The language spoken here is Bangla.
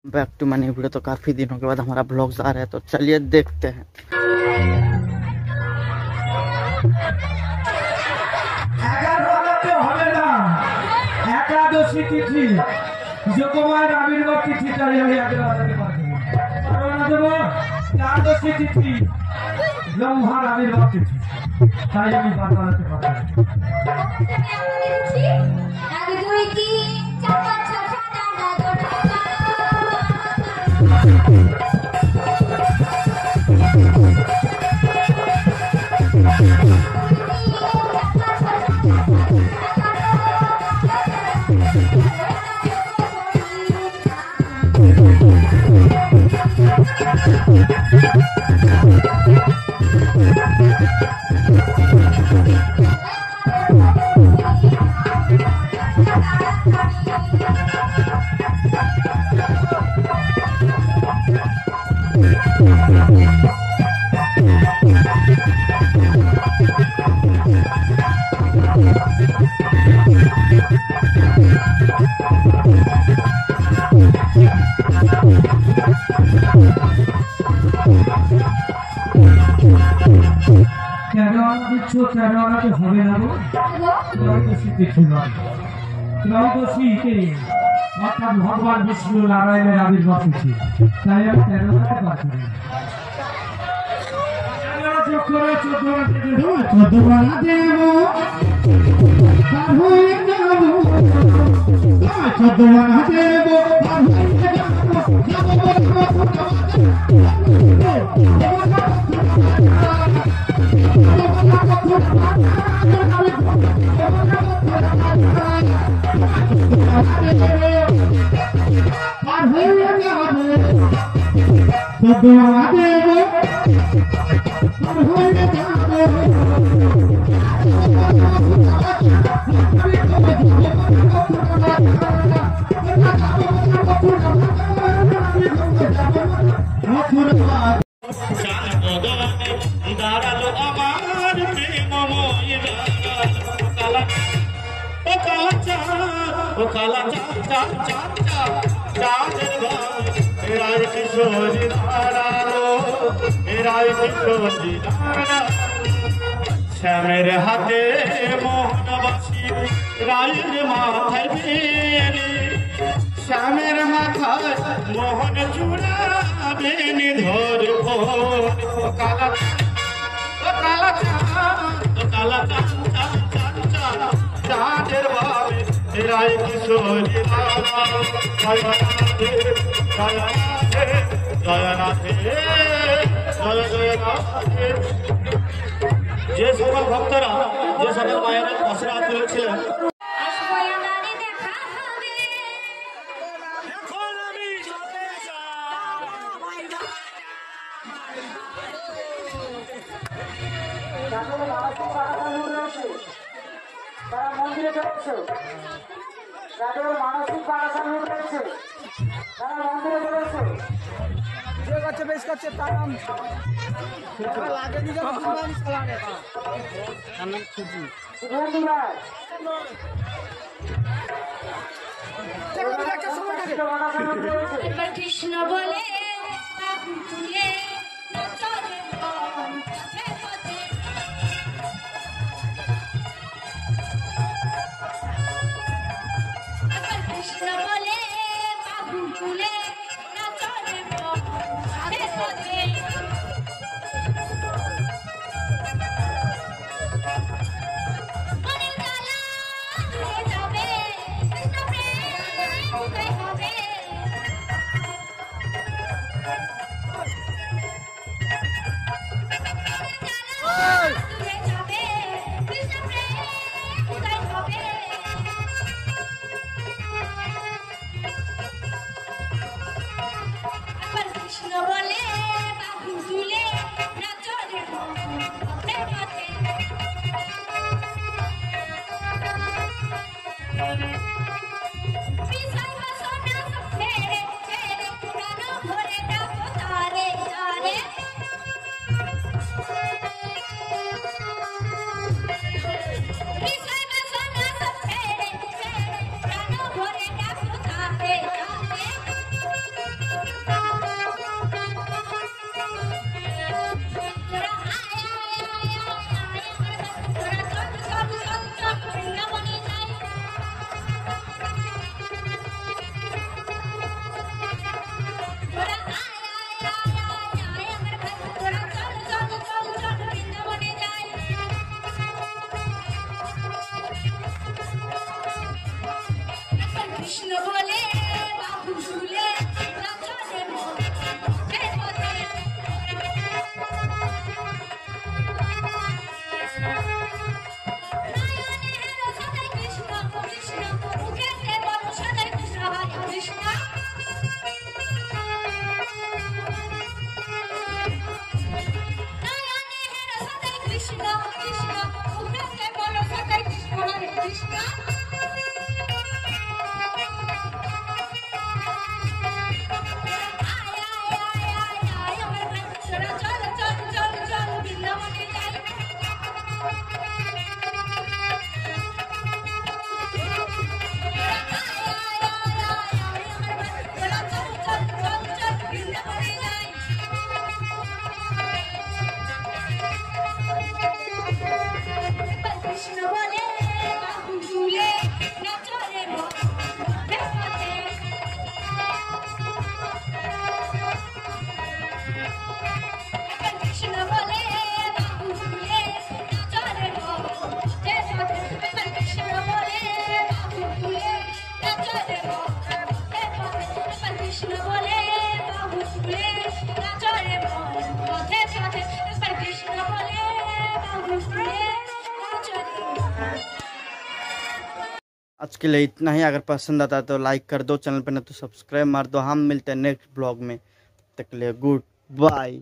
Back to money video. तो काफ़ी दिनों के बाद हमारा ब्लॉग्स आ रहा है, तो चलिए देखते हैं। एकादशी तिथि जोगमायर आविर्भाव तिथिटाই আমি আগে বানাতে পারবো। কারণ দেব একাদশী তিথি ব্রহ্মার আবির্ভাব তিথি, তাই আমি বানাতে পারবো। এক দুই তিন চার পাঁচ ছয় সাত আট নয় ত্রয়োদশী হবে না গো, ত্রয়োদশী তিথি নয়, ত্রয়োদশীতে অর্থাৎ ভগবান বিষ্ণু নারায়ণের আবির্ভাব তিথি, তাই আমি 13টাকে বাদ করি। শ্যামের হাতে মোহনবাসী রায়ের মাথায় বেনি, শ্যামের মাথায় মোহন চূড়াবেন ধরবো। কালা কালা কালা চাঁদের বাবে রায় কিশোরী জয়নাথে জয়নাথে জয় জয়নাথে। যে সকল ভক্তরা, যে সকল মায়েরা আশীর্বাদ করেছিলেন, তারা মন্দিরে চলেছে, যাদের মানসিক পারাশানি রয়েছে তারা মন্দিরে চলেছে। যে করছে বেশ করছে তার নাম লাগে নিজের কৃষ্ণ বলে आज के लिए इतना ही। अगर पसंद आता है तो लाइक कर दो, चैनल पे ना तो सब्सक्राइब मार दो। हम मिलते हैं नेक्स्ट ब्लॉग में, तक के लिए गुड बाय।